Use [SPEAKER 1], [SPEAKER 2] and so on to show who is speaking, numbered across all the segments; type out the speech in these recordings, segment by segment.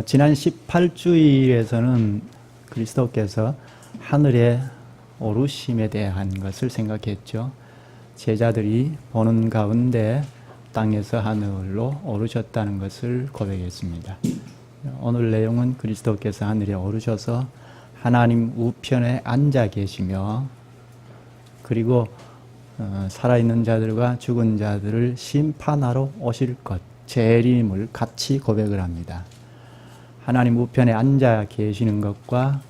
[SPEAKER 1] 지난 18주일에서는 그리스도께서 하늘에 오르심에 대한 것을 생각했죠. 제자들이 보는 가운데 땅에서 하늘로 오르셨다는 것을 고백했습니다. 오늘 내용은 그리스도께서 하늘에 오르셔서 하나님 우편에 앉아 계시며, 그리고 살아있는 자들과 죽은 자들을 심판하러 오실 것, 재림을 같이 고백을 합니다. 하나님 우편에 앉아 계시는 것과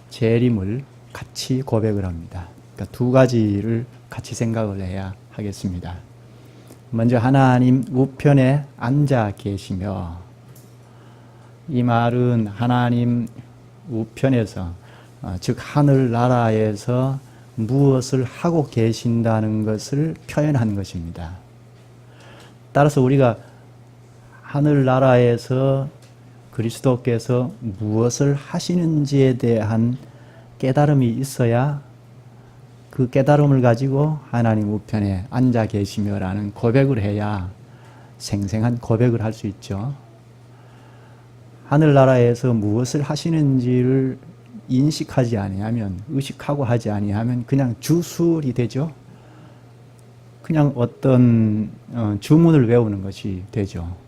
[SPEAKER 1] 재림을 같이 고백을 합니다. 그러니까 두 가지를 같이 생각을 해야 하겠습니다. 먼저 하나님 우편에 앉아 계시며, 이 말은 하나님 우편에서, 즉 하늘나라에서 무엇을 하고 계신다는 것을 표현한 것입니다. 따라서 우리가 하늘나라에서 그리스도께서 무엇을 하시는지에 대한 깨달음이 있어야 그 깨달음을 가지고 하나님 우편에 앉아 계시며라는 고백을 해야 생생한 고백을 할 수 있죠. 하늘나라에서 무엇을 하시는지를 인식하지 아니하면, 의식하고 하지 아니하면 그냥 주술이 되죠. 그냥 어떤 주문을 외우는 것이 되죠.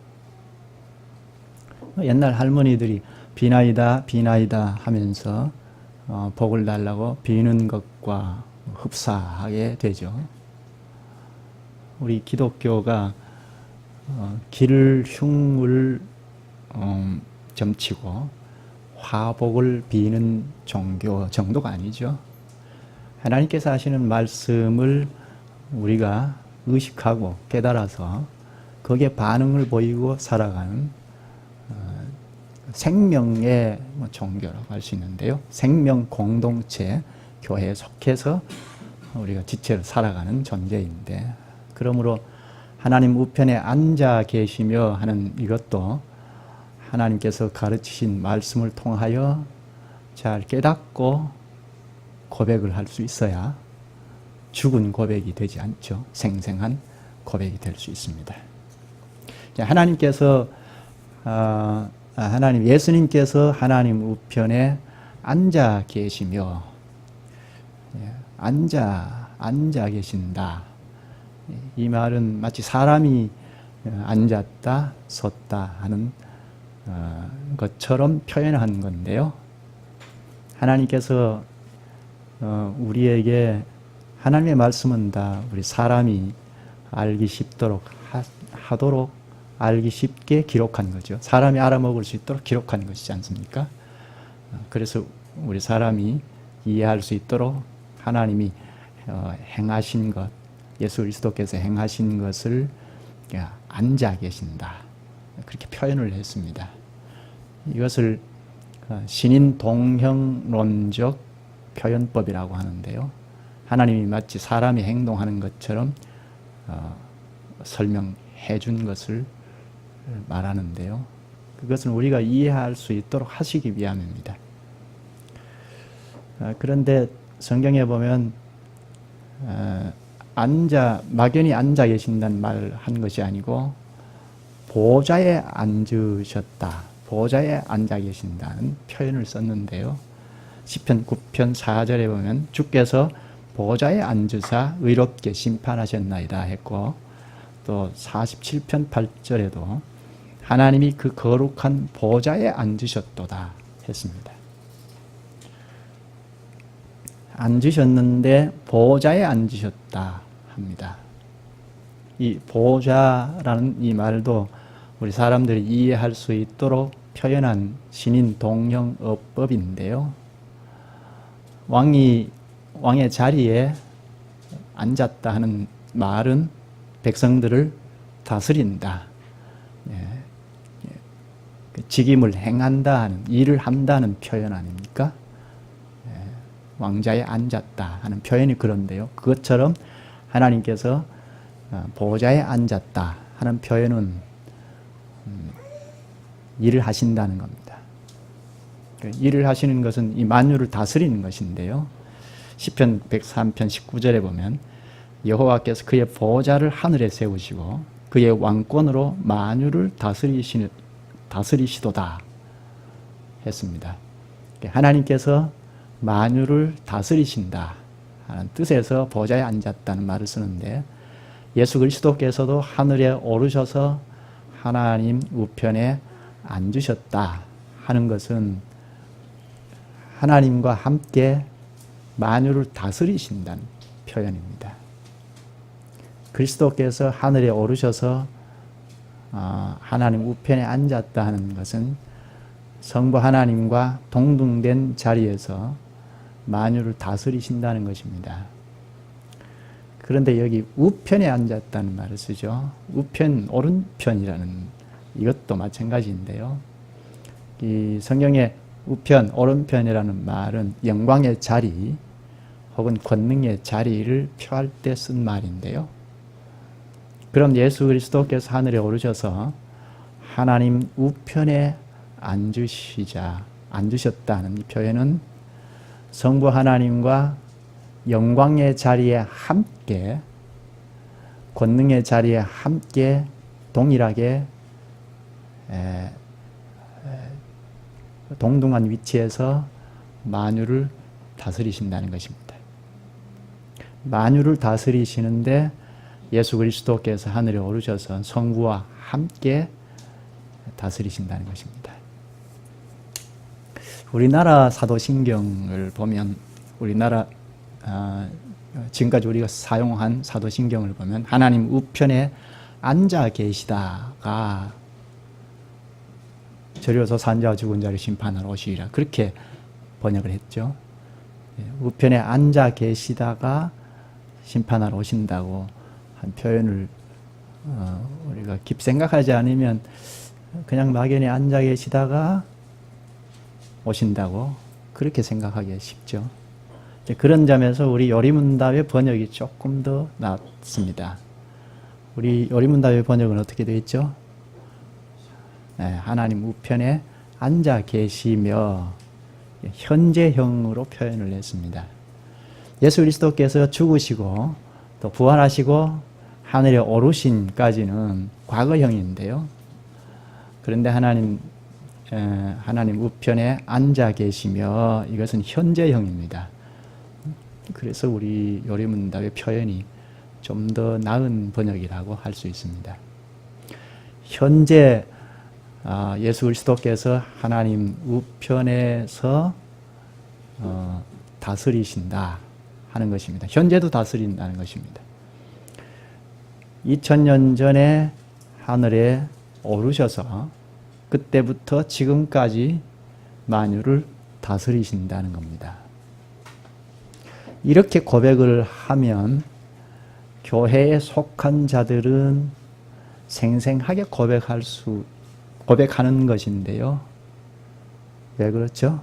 [SPEAKER 1] 옛날 할머니들이 비나이다 비나이다 하면서 복을 달라고 비는 것과 흡사하게 되죠. 우리 기독교가 기를 흉을 점치고 화복을 비는 종교 정도가 아니죠. 하나님께서 하시는 말씀을 우리가 의식하고 깨달아서 거기에 반응을 보이고 살아가는 생명의 종교라고 할 수 있는데요. 생명 공동체, 교회에 속해서 우리가 지체로 살아가는 존재인데, 그러므로 하나님 우편에 앉아 계시며 하는 이것도 하나님께서 가르치신 말씀을 통하여 잘 깨닫고 고백을 할 수 있어야 죽은 고백이 되지 않죠. 생생한 고백이 될 수 있습니다. 하나님께서 예수님께서 하나님 우편에 앉아 계시며, 앉아 계신다. 이 말은 마치 사람이 앉았다, 섰다 하는 것처럼 표현한 건데요. 하나님께서 우리에게 하나님의 말씀은 다 우리 사람이 알기 쉽도록 하도록 알기 쉽게 기록한 거죠. 사람이 알아먹을 수 있도록 기록한 것이지 않습니까? 그래서 우리 사람이 이해할 수 있도록 하나님이 행하신 것, 예수 그리스도께서 행하신 것을 앉아 계신다, 그렇게 표현을 했습니다. 이것을 신인 동형론적 표현법이라고 하는데요. 하나님이 마치 사람이 행동하는 것처럼 설명해 준 것을 말하는데요. 그것은 우리가 이해할 수 있도록 하시기 위함입니다. 그런데 성경에 보면 막연히 앉아 계신다는 말을 한 것이 아니고 보좌에 앉으셨다, 보좌에 앉아 계신다는 표현을 썼는데요. 시편 9편 4절에 보면 주께서 보좌에 앉으사 의롭게 심판하셨나이다 했고, 또 47편 8절에도 하나님이 그 거룩한 보좌에 앉으셨도다 했습니다. 앉으셨는데 보좌에 앉으셨다 합니다. 이 보좌라는 이 말도 우리 사람들이 이해할 수 있도록 표현한 신인 동형 어법인데요. 왕의 자리에 앉았다 하는 말은 백성들을 다스린다, 직임을 행한다 하는, 일을 한다는 표현 아닙니까? 왕자에 앉았다 하는 표현이 그런데요. 그것처럼 하나님께서 보좌에 앉았다 하는 표현은 일을 하신다는 겁니다. 일을 하시는 것은 이 만유를 다스리는 것인데요. 시편 103편 19절에 보면 여호와께서 그의 보좌를 하늘에 세우시고 그의 왕권으로 만유를 다스리시도다 했습니다. 하나님께서 만유를 다스리신다 하는 뜻에서 보좌에 앉았다는 말을 쓰는데, 예수 그리스도께서도 하늘에 오르셔서 하나님 우편에 앉으셨다 하는 것은 하나님과 함께 만유를 다스리신다는 표현입니다. 그리스도께서 하늘에 오르셔서 하나님 우편에 앉았다 하는 것은 성부 하나님과 동등된 자리에서 만유를 다스리신다는 것입니다. 그런데 여기 우편에 앉았다는 말을 쓰죠. 우편, 오른편이라는, 이것도 마찬가지인데요. 이 성경에 우편, 오른편이라는 말은 영광의 자리 혹은 권능의 자리를 표할 때 쓴 말인데요. 그럼 예수 그리스도께서 하늘에 오르셔서 하나님 우편에 앉으셨다는 이 표현은 성부 하나님과 영광의 자리에 함께, 권능의 자리에 함께 동일하게 동등한 위치에서 만유를 다스리신다는 것입니다. 만유를 다스리시는데 예수 그리스도께서 하늘에 오르셔서 성부와 함께 다스리신다는 것입니다. 우리나라 사도신경을 보면, 우리나라 지금까지 우리가 사용한 사도신경을 보면 하나님 우편에 앉아 계시다가 저리로서 산 자와 죽은 자를 심판하러 오시리라, 그렇게 번역을 했죠. 우편에 앉아 계시다가 심판하러 오신다고 한 표현을 우리가 깊이 생각하지 않으면 그냥 막연히 앉아 계시다가 오신다고 그렇게 생각하기 쉽죠. 그런 점에서 우리 요리문답의 번역이 조금 더 낫습니다. 우리 요리문답의 번역은 어떻게 되어 있죠? 하나님 우편에 앉아 계시며, 현재형으로 표현을 했습니다. 예수 그리스도께서 죽으시고 또 부활하시고 하늘에 오르신까지는 과거형인데요. 그런데 하나님 우편에 앉아 계시며, 이것은 현재형입니다. 그래서 우리 요리문답의 표현이 좀 더 나은 번역이라고 할 수 있습니다. 현재 예수 그리스도께서 하나님 우편에서 다스리신다 하는 것입니다. 현재도 다스린다는 것입니다. 2000년 전에 하늘에 오르셔서 그때부터 지금까지 만유를 다스리신다는 겁니다. 이렇게 고백을 하면 교회에 속한 자들은 생생하게 고백하는 것인데요. 왜 그렇죠?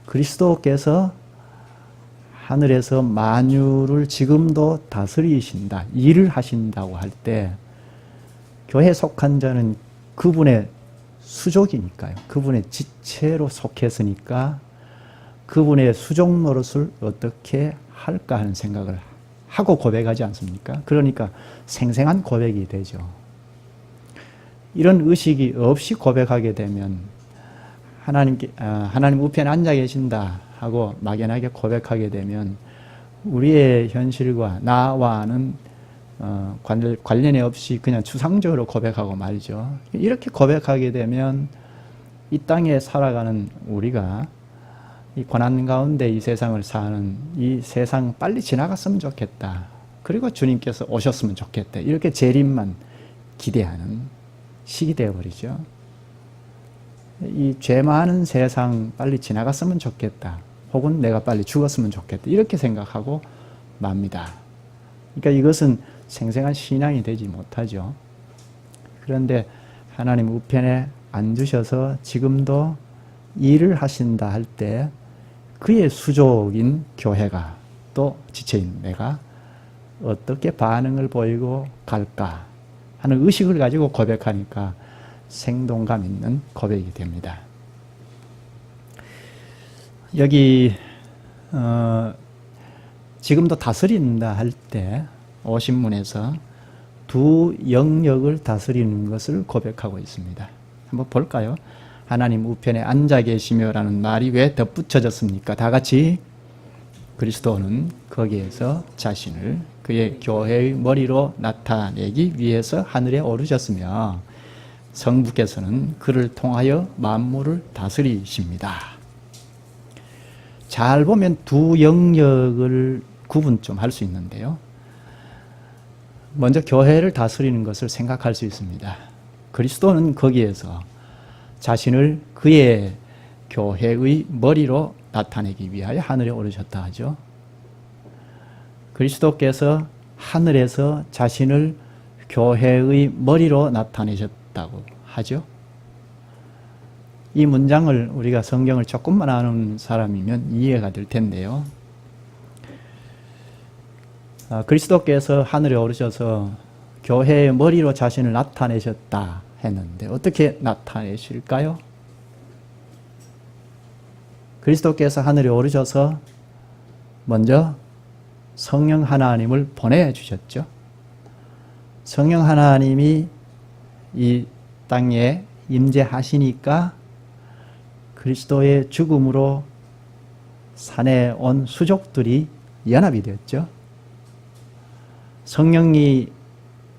[SPEAKER 1] 그리스도께서 하늘에서 만유를 지금도 다스리신다, 일을 하신다고 할 때 교회에 속한 자는 그분의 수족이니까요. 그분의 지체로 속했으니까 그분의 수족 노릇을 어떻게 할까 하는 생각을 하고 고백하지 않습니까? 그러니까 생생한 고백이 되죠. 이런 의식이 없이 고백하게 되면 하나님 우편에 앉아 계신다 하고 막연하게 고백하게 되면 우리의 현실과 나와는 관련이 없이 그냥 추상적으로 고백하고 말이죠. 이렇게 고백하게 되면 이 땅에 살아가는 우리가 이 고난 가운데 이 세상을 사는 이 세상 빨리 지나갔으면 좋겠다. 그리고 주님께서 오셨으면 좋겠다. 이렇게 재림만 기대하는 시기 되어버리죠. 이 죄 많은 세상 빨리 지나갔으면 좋겠다. 혹은 내가 빨리 죽었으면 좋겠다. 이렇게 생각하고 맙니다. 그러니까 이것은 생생한 신앙이 되지 못하죠. 그런데 하나님 우편에 앉으셔서 지금도 일을 하신다 할 때 그의 수족인 교회가, 또 지체인 내가 어떻게 반응을 보이고 갈까 하는 의식을 가지고 고백하니까 생동감 있는 고백이 됩니다. 여기 지금도 다스린다 할 때 오신문에서 두 영역을 다스리는 것을 고백하고 있습니다. 한번 볼까요? 하나님 우편에 앉아 계시며라는 말이 왜 덧붙여졌습니까? 다 같이 그리스도는 거기에서 자신을 그의 교회의 머리로 나타내기 위해서 하늘에 오르셨으며 성부께서는 그를 통하여 만물을 다스리십니다. 잘 보면 두 영역을 구분 좀 할 수 있는데요. 먼저 교회를 다스리는 것을 생각할 수 있습니다. 그리스도는 거기에서 자신을 그의 교회의 머리로 나타내기 위하여 하늘에 오르셨다 하죠. 그리스도께서 하늘에서 자신을 교회의 머리로 나타내셨다고 하죠. 이 문장을 우리가 성경을 조금만 아는 사람이면 이해가 될 텐데요. 그리스도께서 하늘에 오르셔서 교회의 머리로 자신을 나타내셨다 했는데 어떻게 나타내실까요? 그리스도께서 하늘에 오르셔서 먼저 성령 하나님을 보내주셨죠. 성령 하나님이 이 땅에 임재하시니까 그리스도의 죽음으로 산에 온 수족들이 연합이 되었죠. 성령이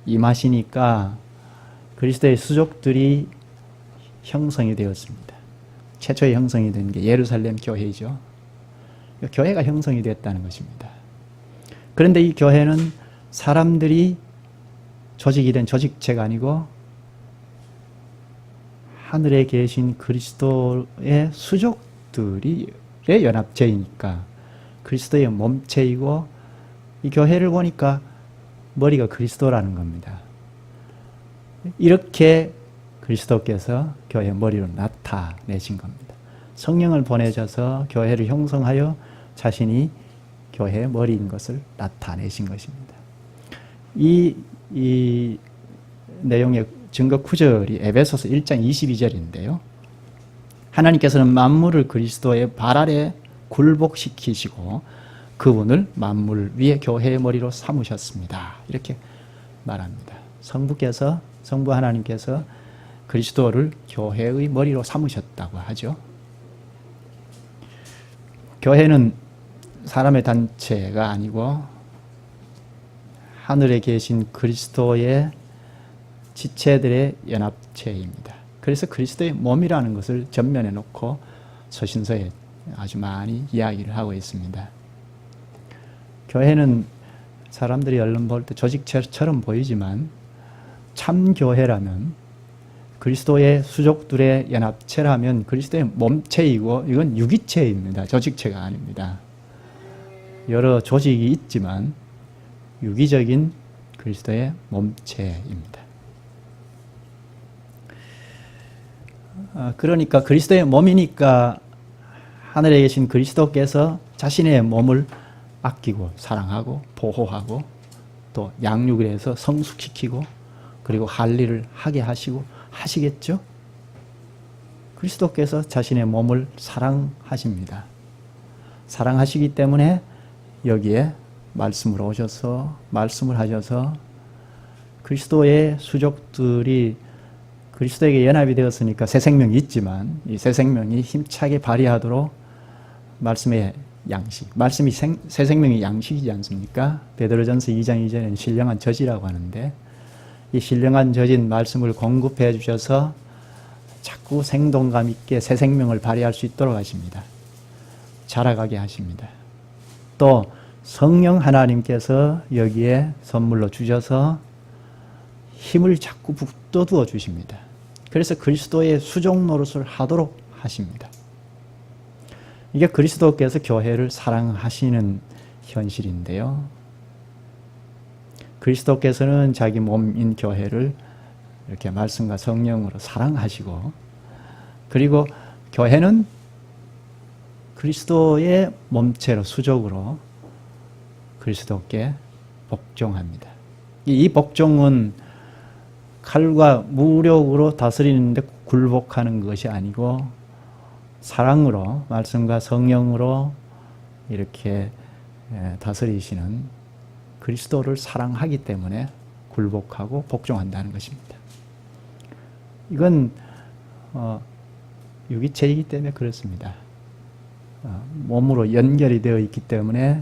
[SPEAKER 1] 임하시니까 그리스도의 수족들이 형성이 되었습니다. 최초의 형성이 된 게 예루살렘 교회이죠. 교회가 형성이 됐다는 것입니다. 그런데 이 교회는 사람들이 조직이 된 조직체가 아니고 하늘에 계신 그리스도의 수족들이 연합체이니까 그리스도의 몸체이고 이 교회를 보니까 머리가 그리스도라는 겁니다. 이렇게 그리스도께서 교회 머리로 나타내신 겁니다. 성령을 보내셔서 교회를 형성하여 자신이 교회의 머리인 것을 나타내신 것입니다. 이 내용의 증거 구절이 에베소서 1장 22절인데요. 하나님께서는 만물을 그리스도의 발 아래 굴복시키시고 그분을 만물 위에 교회의 머리로 삼으셨습니다. 이렇게 말합니다. 성부 하나님께서 그리스도를 교회의 머리로 삼으셨다고 하죠. 교회는 사람의 단체가 아니고 하늘에 계신 그리스도의 지체들의 연합체입니다. 그래서 그리스도의 몸이라는 것을 전면에 놓고 서신서에 아주 많이 이야기를 하고 있습니다. 교회는 사람들이 얼른 볼 때 조직체처럼 보이지만 참 교회라면 그리스도의 수족들의 연합체라면 그리스도의 몸체이고 이건 유기체입니다. 조직체가 아닙니다. 여러 조직이 있지만 유기적인 그리스도의 몸체입니다. 그러니까 그리스도의 몸이니까 하늘에 계신 그리스도께서 자신의 몸을 아끼고 사랑하고 보호하고 또 양육을 해서 성숙시키고 그리고 할 일을 하게 하시고 하시겠죠? 그리스도께서 자신의 몸을 사랑하십니다. 사랑하시기 때문에 여기에 말씀으로 오셔서 말씀을 하셔서 그리스도의 수족들이 그리스도에게 연합이 되었으니까 새 생명이 있지만 이 새 생명이 힘차게 발휘하도록 말씀의 양식, 말씀이 새 생명의 양식이지 않습니까? 베드로전서 2장 2절에는 신령한 젖이라고 하는데 이 신령한 젖인 말씀을 공급해 주셔서 자꾸 생동감 있게 새 생명을 발휘할 수 있도록 하십니다. 자라가게 하십니다. 또 성령 하나님께서 여기에 선물로 주셔서 힘을 자꾸 북돋워 주십니다. 그래서 그리스도의 수종 노릇을 하도록 하십니다. 이게 그리스도께서 교회를 사랑하시는 현실인데요. 그리스도께서는 자기 몸인 교회를 이렇게 말씀과 성령으로 사랑하시고 그리고 교회는 그리스도의 몸체로 수족으로 그리스도께 복종합니다. 이 복종은 칼과 무력으로 다스리는데 굴복하는 것이 아니고 사랑으로 말씀과 성령으로 이렇게 다스리시는 그리스도를 사랑하기 때문에 굴복하고 복종한다는 것입니다. 이건 유기체이기 때문에 그렇습니다. 몸으로 연결이 되어 있기 때문에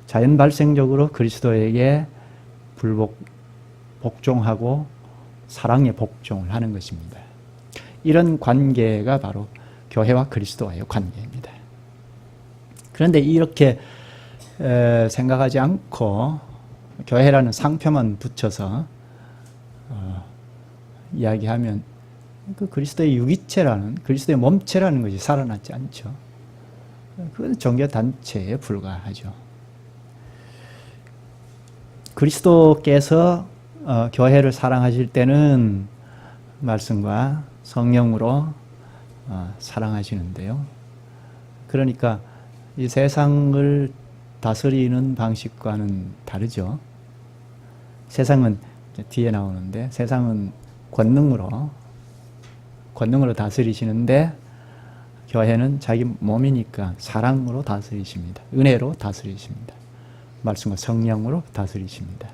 [SPEAKER 1] 자연 발생적으로 그리스도에게 복종하고 사랑에 복종을 하는 것입니다. 이런 관계가 바로 교회와 그리스도와의 관계입니다. 그런데 이렇게 생각하지 않고 교회라는 상표만 붙여서 이야기하면 그 그리스도의 유기체라는, 그리스도의 몸체라는 것이 살아나지 않죠. 그건 종교단체에 불과하죠. 그리스도께서 교회를 사랑하실 때는 말씀과 성령으로 사랑하시는데요. 그러니까 이 세상을 다스리는 방식과는 다르죠. 세상은 뒤에 나오는데, 세상은 권능으로 다스리시는데, 교회는 자기 몸이니까 사랑으로 다스리십니다. 은혜로 다스리십니다. 말씀과 성령으로 다스리십니다.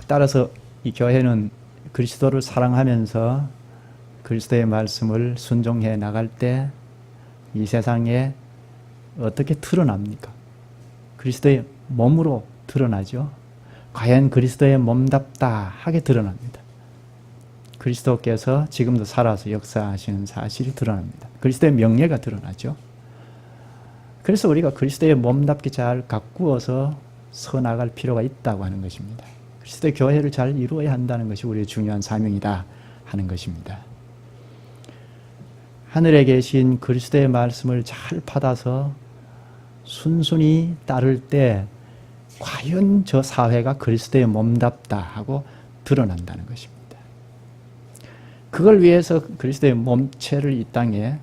[SPEAKER 1] 따라서 이 교회는 그리스도를 사랑하면서 그리스도의 말씀을 순종해 나갈 때 이 세상에 어떻게 드러납니까? 그리스도의 몸으로 드러나죠. 과연 그리스도의 몸답다 하게 드러납니다. 그리스도께서 지금도 살아서 역사하시는 사실이 드러납니다. 그리스도의 명예가 드러나죠. 그래서 우리가 그리스도의 몸답게 잘 가꾸어서 서나갈 필요가 있다고 하는 것입니다. 그리스도의 교회를 잘 이루어야 한다는 것이 우리의 중요한 사명이다 하는 것입니다. 하늘에 계신 그리스도의 말씀을 잘 받아서 순순히 따를 때 과연 저 사회가 그리스도의 몸답다 하고 드러난다는 것입니다. 그걸 위해서 그리스도의 몸체를 이 땅에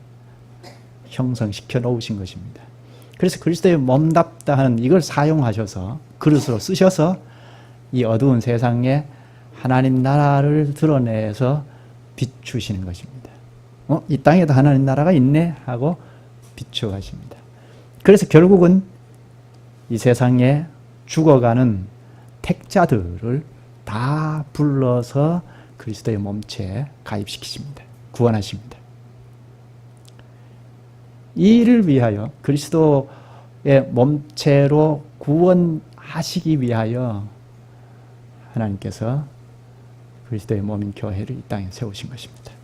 [SPEAKER 1] 형성시켜 놓으신 것입니다. 그래서 그리스도의 몸답다 하는 이걸 사용하셔서 그릇으로 쓰셔서 이 어두운 세상에 하나님 나라를 드러내서 비추시는 것입니다. 이 땅에도 하나님 나라가 있네 하고 비춰가십니다. 그래서 결국은 이 세상에 죽어가는 택자들을 다 불러서 그리스도의 몸체에 가입시키십니다. 구원하십니다. 이 일을 위하여 그리스도의 몸체로 구원하시기 위하여 하나님께서 그리스도의 몸인 교회를 이 땅에 세우신 것입니다.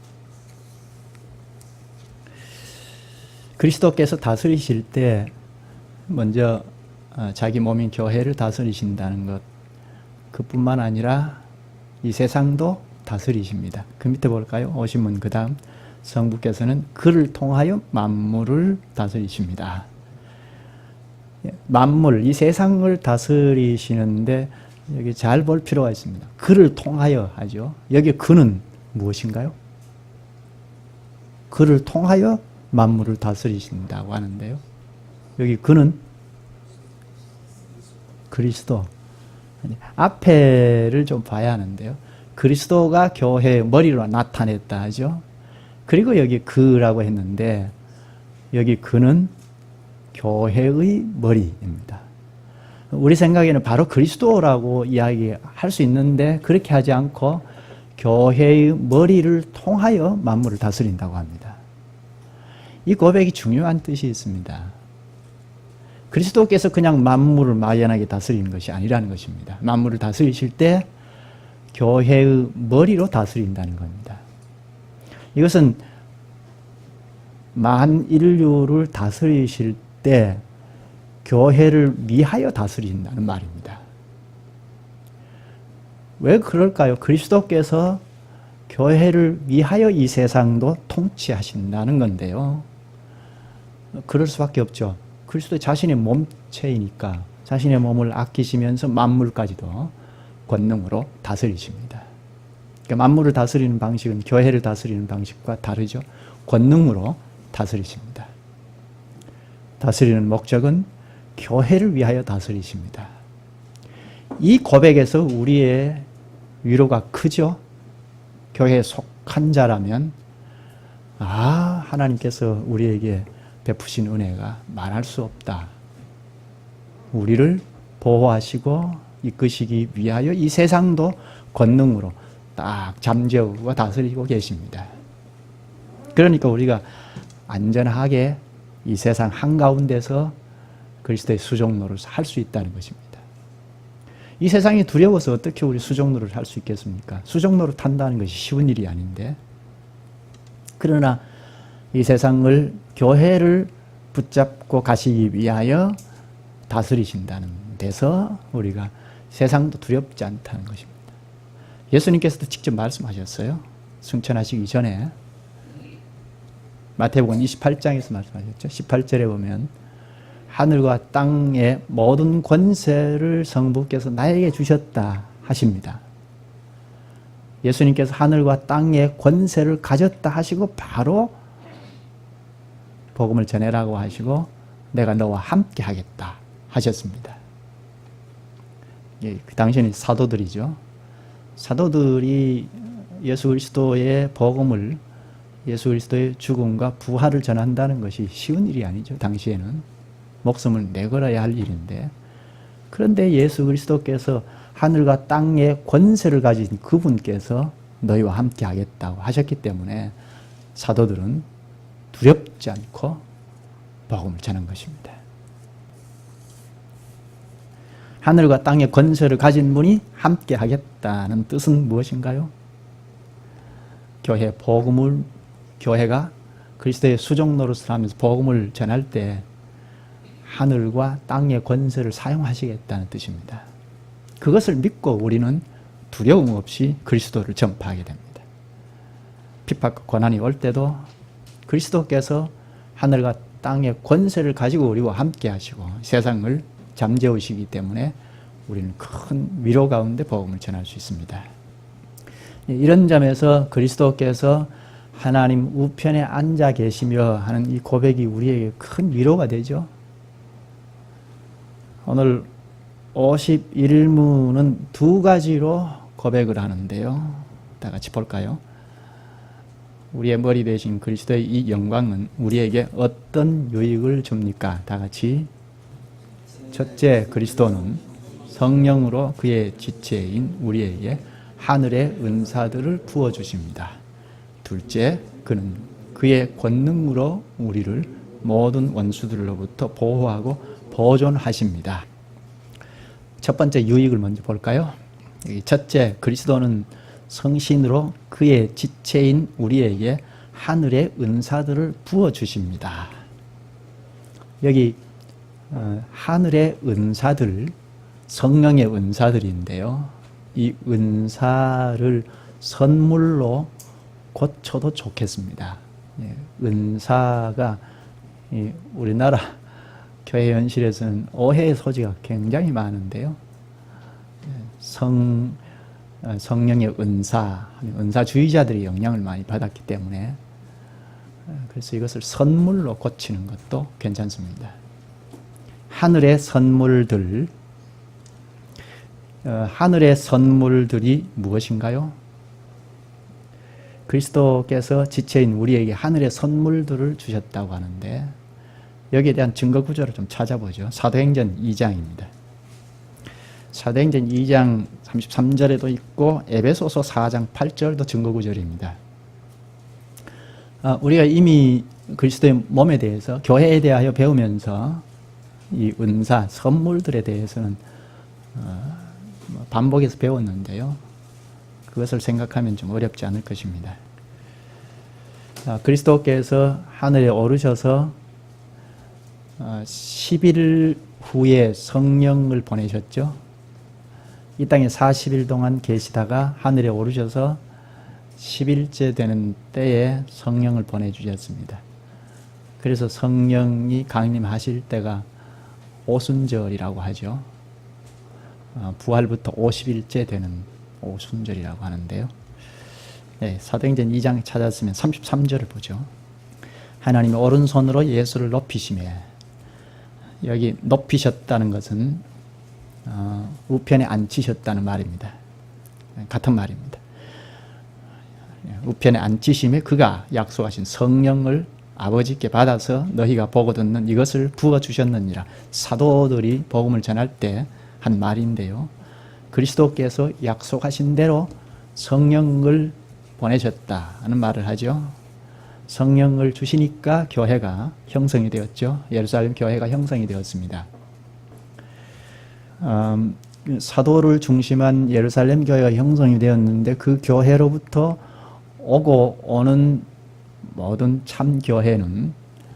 [SPEAKER 1] 그리스도께서 다스리실 때 먼저 자기 몸인 교회를 다스리신다는 것, 그뿐만 아니라 이 세상도 다스리십니다. 그 밑에 볼까요? 오시면 그 다음 성부께서는 그를 통하여 만물을 다스리십니다. 만물, 이 세상을 다스리시는데 여기 잘 볼 필요가 있습니다. 그를 통하여 하죠. 여기 그는 무엇인가요? 그를 통하여 만물을 다스리신다고 하는데요. 여기 그는 그리스도. 앞에를 좀 봐야 하는데요. 그리스도가 교회의 머리로 나타냈다 하죠. 그리고 여기 그라고 했는데 여기 그는 교회의 머리입니다. 우리 생각에는 바로 그리스도라고 이야기할 수 있는데 그렇게 하지 않고 교회의 머리를 통하여 만물을 다스린다고 합니다. 이 고백이 중요한 뜻이 있습니다. 그리스도께서 그냥 만물을 막연하게 다스리는 것이 아니라는 것입니다. 만물을 다스리실 때 교회의 머리로 다스린다는 겁니다. 이것은 만인류를 다스리실 때 교회를 위하여 다스린다는 말입니다. 왜 그럴까요? 그리스도께서 교회를 위하여 이 세상도 통치하신다는 건데요. 그럴 수밖에 없죠. 그리스도 자신의 몸체이니까 자신의 몸을 아끼시면서 만물까지도 권능으로 다스리십니다. 그러니까 만물을 다스리는 방식은 교회를 다스리는 방식과 다르죠. 권능으로 다스리십니다. 다스리는 목적은 교회를 위하여 다스리십니다. 이 고백에서 우리의 위로가 크죠. 교회에 속한 자라면 하나님께서 우리에게 베푸신 은혜가 말할 수 없다. 우리를 보호하시고 이끄시기 위하여 이 세상도 권능으로 딱 잠재우고 다스리고 계십니다. 그러니까 우리가 안전하게 이 세상 한가운데서 그리스도의 수종 노릇을 할 수 있다는 것입니다. 이 세상이 두려워서 어떻게 우리 수종 노릇을 할 수 있겠습니까? 수종 노릇 한다는 것이 쉬운 일이 아닌데, 그러나 이 세상을, 교회를 붙잡고 가시기 위하여 다스리신다는 데서 우리가 세상도 두렵지 않다는 것입니다. 예수님께서도 직접 말씀하셨어요. 승천하시기 전에 마태복음 28장에서 말씀하셨죠. 18절에 보면 하늘과 땅의 모든 권세를 성부께서 나에게 주셨다 하십니다. 예수님께서 하늘과 땅의 권세를 가졌다 하시고 바로 복음을 전해라고 하시고 내가 너와 함께 하겠다 하셨습니다. 그 당시에는 사도들이죠. 사도들이 예수 그리스도의 복음을, 예수 그리스도의 죽음과 부활을 전한다는 것이 쉬운 일이 아니죠. 당시에는 목숨을 내걸어야 할 일인데, 그런데 예수 그리스도께서 하늘과 땅의 권세를 가진 그분께서 너희와 함께 하겠다고 하셨기 때문에 사도들은 두렵지 않고 복음을 전한 것입니다. 하늘과 땅의 권세를 가진 분이 함께 하겠다는 뜻은 무엇인가요? 교회가 그리스도의 수종 노릇을 하면서 복음을 전할 때 하늘과 땅의 권세를 사용하시겠다는 뜻입니다. 그것을 믿고 우리는 두려움 없이 그리스도를 전파하게 됩니다. 핍박과 고난이 올 때도 그리스도께서 하늘과 땅의 권세를 가지고 우리와 함께 하시고 세상을 잠재우시기 때문에 우리는 큰 위로 가운데 복음을 전할 수 있습니다. 이런 점에서 그리스도께서 하나님 우편에 앉아 계시며 하는 이 고백이 우리에게 큰 위로가 되죠. 오늘 51문은 두 가지로 고백을 하는데요. 다 같이 볼까요? 우리의 머리 대신 그리스도의 이 영광은 우리에게 어떤 유익을 줍니까? 다 같이. 첫째, 그리스도는 성령으로 그의 지체인 우리에게 하늘의 은사들을 부어주십니다. 둘째, 그는 그의 권능으로 우리를 모든 원수들로부터 보호하고 보존하십니다. 첫 번째 유익을 먼저 볼까요? 첫째, 그리스도는 성신으로 그의 지체인 우리에게 하늘의 은사들을 부어주십니다. 여기 하늘의 은사들, 성령의 은사들인데요. 이 은사를 선물로 고쳐도 좋겠습니다. 은사가 우리나라 교회 현실에서는 오해의 소지가 굉장히 많은데요. 성령의 은사주의자들이 영향을 많이 받았기 때문에 그래서 이것을 선물로 고치는 것도 괜찮습니다. 하늘의 선물들이 무엇인가요? 그리스도께서 지체인 우리에게 하늘의 선물들을 주셨다고 하는데 여기에 대한 증거 구조를 좀 찾아보죠. 사도행전 2장입니다. 사도행전 2장 33절에도 있고 에베소서 4장 8절도 증거 구절입니다. 우리가 이미 그리스도의 몸에 대해서, 교회에 대하여 배우면서 이 은사, 선물들에 대해서는 반복해서 배웠는데요. 그것을 생각하면 좀 어렵지 않을 것입니다. 그리스도께서 하늘에 오르셔서 10일 후에 성령을 보내셨죠. 이 땅에 40일 동안 계시다가 하늘에 오르셔서 10일째 되는 때에 성령을 보내주셨습니다. 그래서 성령이 강림하실 때가 오순절이라고 하죠. 부활부터 50일째 되는 오순절이라고 하는데요. 네, 사도행전 2장 찾았으면 33절을 보죠. 하나님의 오른손으로 예수를 높이시매, 여기 높이셨다는 것은 우편에 앉히셨다는 말입니다. 같은 말입니다. 우편에 앉히심에 그가 약속하신 성령을 아버지께 받아서 너희가 보고 듣는 이것을 부어주셨느니라. 사도들이 복음을 전할 때 한 말인데요. 그리스도께서 약속하신 대로 성령을 보내셨다는 말을 하죠. 성령을 주시니까 교회가 형성이 되었죠. 예루살렘 교회가 형성이 되었습니다. 사도를 중심한 예루살렘 교회가 형성이 되었는데 그 교회로부터 오고 오는 모든 참 교회는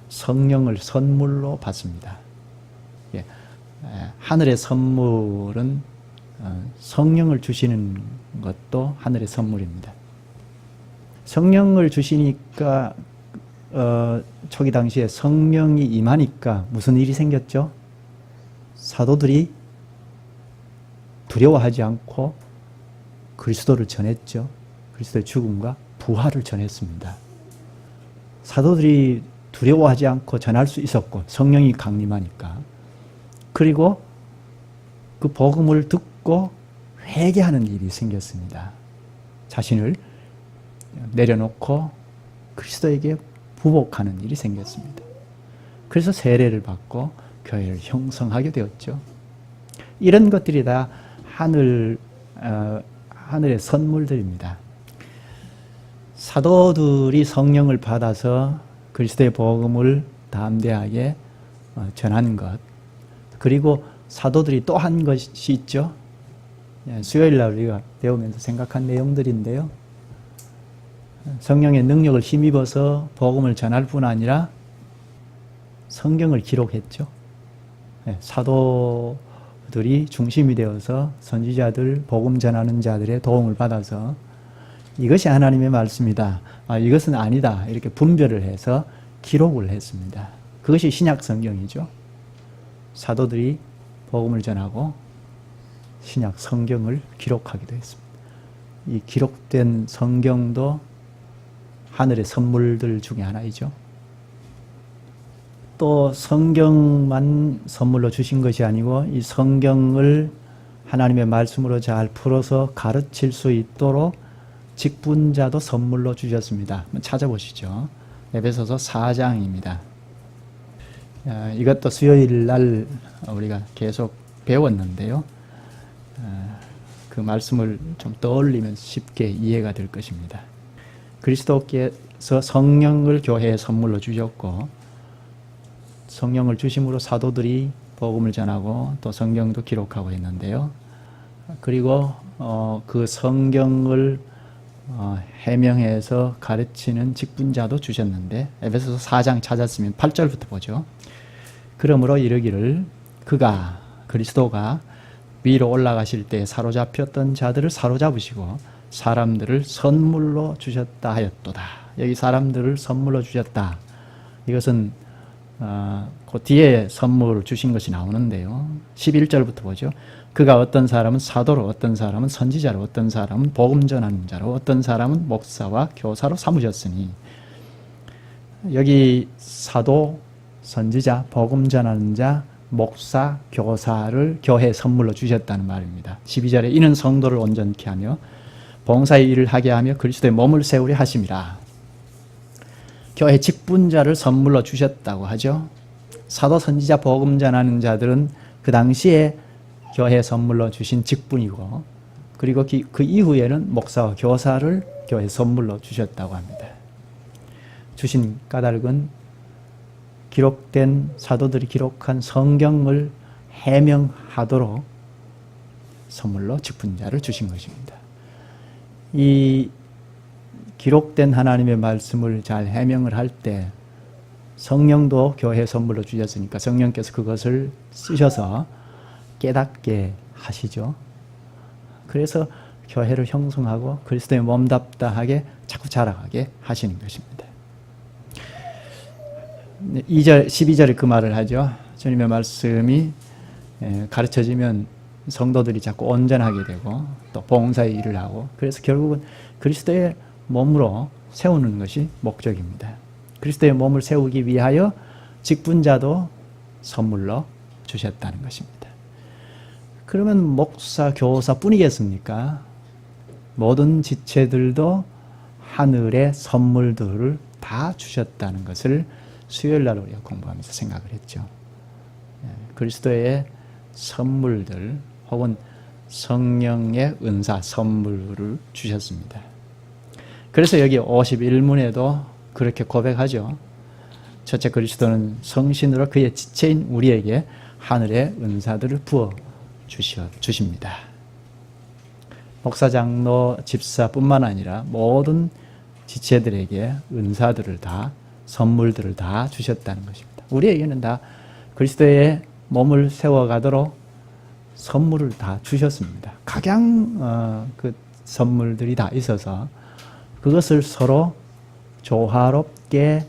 [SPEAKER 1] 성령을 선물로 받습니다. 하늘의 선물은 성령을 주시는 것도 하늘의 선물입니다. 성령을 주시니까 초기 당시에 성령이 임하니까 무슨 일이 생겼죠? 사도들이 두려워하지 않고 그리스도를 전했죠. 그리스도의 죽음과 부활을 전했습니다. 사도들이 두려워하지 않고 전할 수 있었고 성령이 강림하니까. 그리고 그 복음을 듣고 회개하는 일이 생겼습니다. 자신을 내려놓고 그리스도에게 부복하는 일이 생겼습니다. 그래서 세례를 받고 교회를 형성하게 되었죠. 이런 것들이 다 하늘의 선물들입니다. 사도들이 성령을 받아서 그리스도의 복음을 담대하게 전하는 것, 그리고 사도들이 또 한 것이 있죠. 수요일 날 우리가 배우면서 생각한 내용들인데요. 성령의 능력을 힘입어서 복음을 전할 뿐 아니라 성경을 기록했죠. 사도들이 중심이 되어서 선지자들, 복음 전하는 자들의 도움을 받아서 이것이 하나님의 말씀이다, 이것은 아니다, 이렇게 분별을 해서 기록을 했습니다. 그것이 신약 성경이죠. 사도들이 복음을 전하고 신약 성경을 기록하기도 했습니다. 이 기록된 성경도 하늘의 선물들 중에 하나이죠. 또 성경만 선물로 주신 것이 아니고 이 성경을 하나님의 말씀으로 잘 풀어서 가르칠 수 있도록 직분자도 선물로 주셨습니다. 한번 찾아보시죠. 에베소서 4장입니다. 이것도 수요일 날 우리가 계속 배웠는데요. 그 말씀을 좀 떠올리면 쉽게 이해가 될 것입니다. 그리스도께서 성령을 교회에 선물로 주셨고 성령을 주심으로 사도들이 복음을 전하고 또 성경도 기록하고 있는데요. 그리고 그 성경을 해명해서 가르치는 직분자도 주셨는데 에베소서 4장 찾았으면 8절부터 보죠. 그러므로 이르기를 그가 그리스도가 위로 올라가실 때 사로잡혔던 자들을 사로잡으시고 사람들을 선물로 주셨다 하였도다. 여기 사람들을 선물로 주셨다. 이것은 그 뒤에 선물을 주신 것이 나오는데요. 11절부터 보죠. 그가 어떤 사람은 사도로, 어떤 사람은 선지자로, 어떤 사람은 복음 전하는 자로, 어떤 사람은 목사와 교사로 삼으셨으니, 여기 사도, 선지자, 복음 전하는 자, 목사, 교사를 교회에 선물로 주셨다는 말입니다. 12절에 이는 성도를 온전케 하며 봉사의 일을 하게 하며 그리스도의 몸을 세우려 하심이라. 교회 직분자를 선물로 주셨다고 하죠. 사도, 선지자, 복음 전하는 자들은 그 당시에 교회 선물로 주신 직분이고, 그리고 그 이후에는 목사와 교사를 교회 선물로 주셨다고 합니다. 주신 까닭은 기록된 사도들이 기록한 성경을 해명하도록 선물로 직분자를 주신 것입니다. 이 기록된 하나님의 말씀을 잘 해명을 할 때 성령도 교회 선물로 주셨으니까 성령께서 그것을 쓰셔서 깨닫게 하시죠. 그래서 교회를 형성하고 그리스도의 몸답다하게 자꾸 자라가게 하시는 것입니다. 2절, 12절에 그 말을 하죠. 주님의 말씀이 가르쳐지면 성도들이 자꾸 온전하게 되고 또 봉사의 일을 하고, 그래서 결국은 그리스도의 몸으로 세우는 것이 목적입니다. 그리스도의 몸을 세우기 위하여 직분자도 선물로 주셨다는 것입니다. 그러면 목사, 교사뿐이겠습니까? 모든 지체들도 하늘의 선물들을 다 주셨다는 것을 수요일 날 우리가 공부하면서 생각을 했죠. 그리스도의 선물들 혹은 성령의 은사, 선물을 주셨습니다. 그래서 여기 51문에도 그렇게 고백하죠. 첫째, 그리스도는 성신으로 그의 지체인 우리에게 하늘의 은사들을 부어 주십니다. 목사, 장로, 집사뿐만 아니라 모든 지체들에게 은사들을 다, 선물들을 다 주셨다는 것입니다. 우리에게는 다 그리스도의 몸을 세워가도록 선물을 다 주셨습니다. 각양 그 선물들이 다 있어서 그것을 서로 조화롭게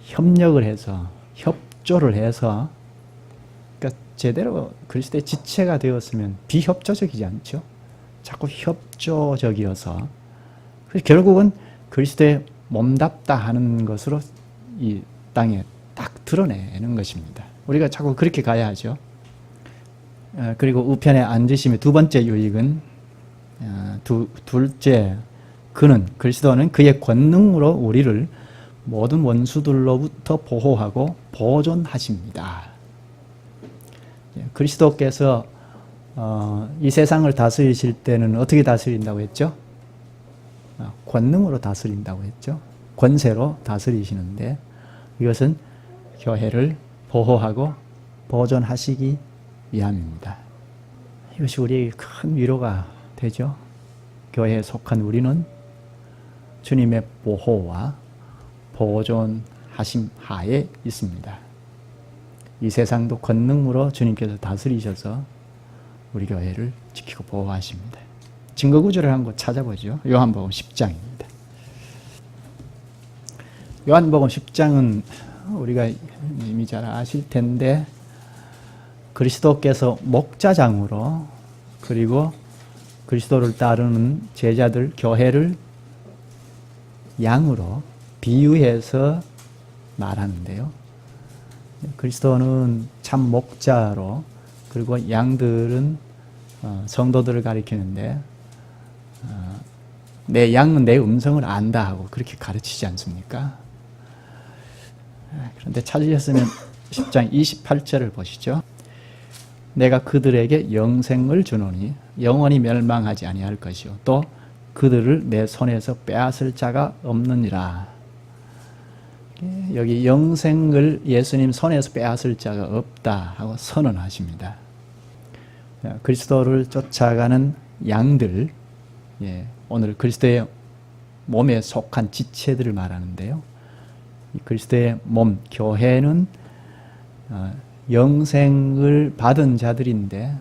[SPEAKER 1] 협력을 해서, 협조를 해서, 그러니까 제대로 그리스도의 지체가 되었으면 비협조적이지 않죠. 자꾸 협조적이어서 결국은 그리스도의 몸답다 하는 것으로 이 땅에 딱 드러내는 것입니다. 우리가 자꾸 그렇게 가야 하죠. 그리고 우편에 앉으시면 두 번째 유익은, 둘째, 그리스도는 그의 권능으로 우리를 모든 원수들로부터 보호하고 보존하십니다. 그리스도께서 이 세상을 다스리실 때는 어떻게 다스린다고 했죠? 권능으로 다스린다고 했죠. 권세로 다스리시는데 이것은 교회를 보호하고 보존하시기 위함입니다. 이것이 우리에게 큰 위로가 되죠. 교회에 속한 우리는 주님의 보호와 보존하심 하에 있습니다. 이 세상도 권능으로 주님께서 다스리셔서 우리 교회를 지키고 보호하십니다. 증거구절을 한번 찾아보죠. 요한복음 10장입니다. 요한복음 10장은 우리가 이미 잘 아실 텐데, 그리스도께서 목자장으로, 그리고 그리스도를 따르는 제자들, 교회를 양으로 비유해서 말하는데요. 그리스도는 참 목자로, 그리고 양들은 성도들을 가리키는데, 내 양은 내 음성을 안다 하고 그렇게 가르치지 않습니까? 그런데 찾으셨으면 10장 28절을 보시죠. 내가 그들에게 영생을 주노니 영원히 멸망하지 아니할 것이요 또 그들을 내 손에서 빼앗을 자가 없느니라. 여기 영생을 예수님 손에서 빼앗을 자가 없다 하고 선언하십니다. 그리스도를 쫓아가는 양들, 오늘 그리스도의 몸에 속한 지체들을 말하는데요. 그리스도의 몸, 교회는 영생을 받은 자들인데,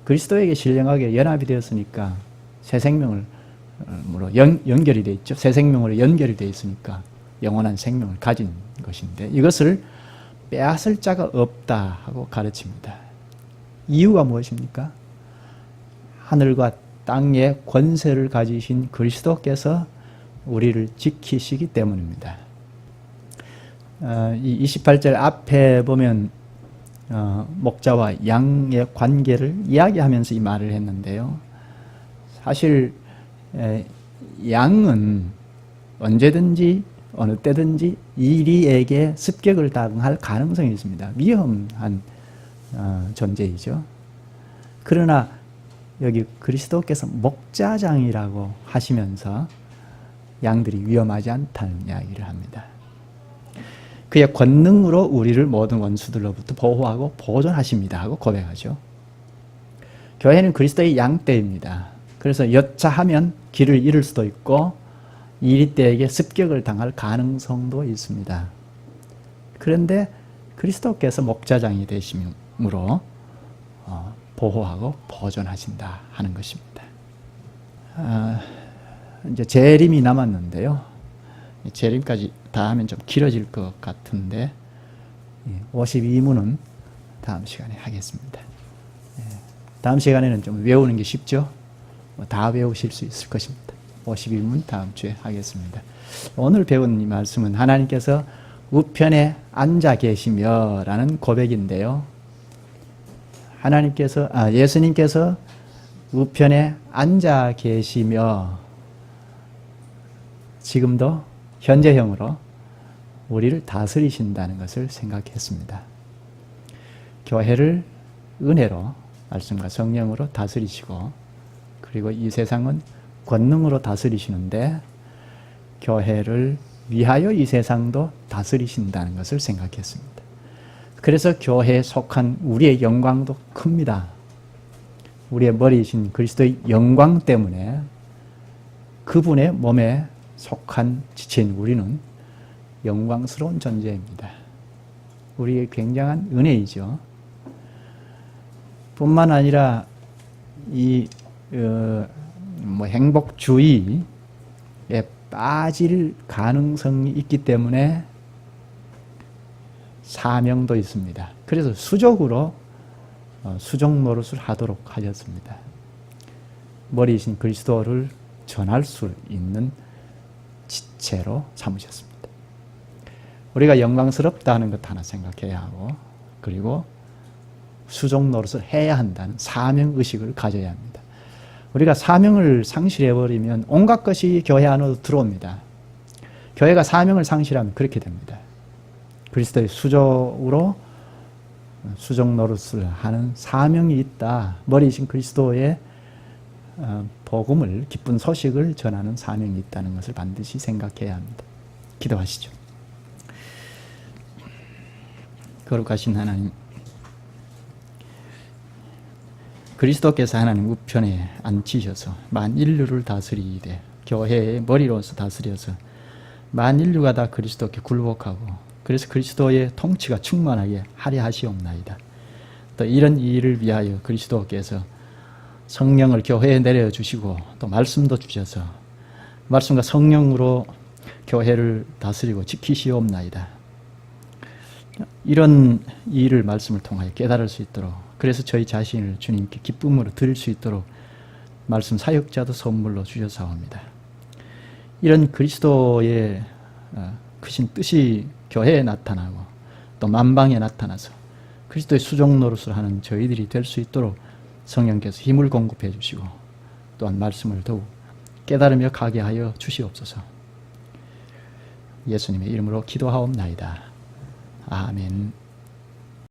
[SPEAKER 1] 그리스도에게 신령하게 연합이 되었으니까 새 생명으로 연결이 되어 있죠. 새 생명으로 연결이 되어 있으니까 영원한 생명을 가진 것인데, 이것을 빼앗을 자가 없다 하고 가르칩니다. 이유가 무엇입니까? 하늘과 땅의 권세를 가지신 그리스도께서 우리를 지키시기 때문입니다. 이 28절 앞에 보면 목자와 양의 관계를 이야기하면서 이 말을 했는데요. 사실 양은 언제든지 어느 때든지 이리에게 습격을 당할 가능성이 있습니다. 위험한 존재이죠. 그러나 여기 그리스도께서 목자장이라고 하시면서 양들이 위험하지 않다는 이야기를 합니다. 그의 권능으로 우리를 모든 원수들로부터 보호하고 보존하십니다 하고 고백하죠. 교회는 그리스도의 양떼입니다. 그래서 여차하면 길을 잃을 수도 있고 이리떼에게 습격을 당할 가능성도 있습니다. 그런데 그리스도께서 목자장이 되심으로 보호하고 보존하신다 하는 것입니다. 이제 재림이 남았는데요. 재림까지 다 하면 좀 길어질 것 같은데 52문은 다음 시간에 하겠습니다. 다음 시간에는 좀 외우는 게 쉽죠? 다 외우실 수 있을 것입니다. 52문 다음 주에 하겠습니다. 오늘 배운 이 말씀은 하나님께서 우편에 앉아 계시며 라는 고백인데요. 예수님께서 우편에 앉아 계시며 지금도 현재형으로 우리를 다스리신다는 것을 생각했습니다. 교회를 은혜로 말씀과 성령으로 다스리시고, 그리고 이 세상은 권능으로 다스리시는데 교회를 위하여 이 세상도 다스리신다는 것을 생각했습니다. 그래서 교회에 속한 우리의 영광도 큽니다. 우리의 머리이신 그리스도의 영광 때문에 그분의 몸에 속한 지체인 우리는 영광스러운 존재입니다. 우리의 굉장한 은혜이죠. 뿐만 아니라 이 행복주의에 빠질 가능성이 있기 때문에 사명도 있습니다. 그래서 수족으로 수족 노릇을 하도록 하셨습니다. 머리이신 그리스도를 전할 수 있는 지체로 삼으셨습니다. 우리가 영광스럽다는 것 하나 생각해야 하고, 그리고 수족 노릇을 해야 한다는 사명의식을 가져야 합니다. 우리가 사명을 상실해버리면 온갖 것이 교회 안으로 들어옵니다. 교회가 사명을 상실하면 그렇게 됩니다. 그리스도의 수족으로 수족 노릇을 하는 사명이 있다. 머리이신 그리스도의 복음을, 기쁜 소식을 전하는 사명이 있다는 것을 반드시 생각해야 합니다. 기도하시죠. 거룩하신 하나님, 그리스도께서 하나님 우편에 앉히셔서 만인류를 다스리되 교회의 머리로서 다스려서 만인류가 다 그리스도께 굴복하고, 그래서 그리스도의 통치가 충만하게 하려 하시옵나이다. 또 이런 일을 위하여 그리스도께서 성령을 교회에 내려주시고 또 말씀도 주셔서 말씀과 성령으로 교회를 다스리고 지키시옵나이다. 이런 일을 말씀을 통하여 깨달을 수 있도록, 그래서 저희 자신을 주님께 기쁨으로 드릴 수 있도록 말씀 사역자도 선물로 주셔사옵니다. 이런 그리스도의 크신 뜻이 교회에 나타나고 또 만방에 나타나서 그리스도의 수종 노릇을 하는 저희들이 될 수 있도록 성령께서 힘을 공급해 주시고 또한 말씀을 더욱 깨달으며 가게 하여 주시옵소서. 예수님의 이름으로 기도하옵나이다. 아멘.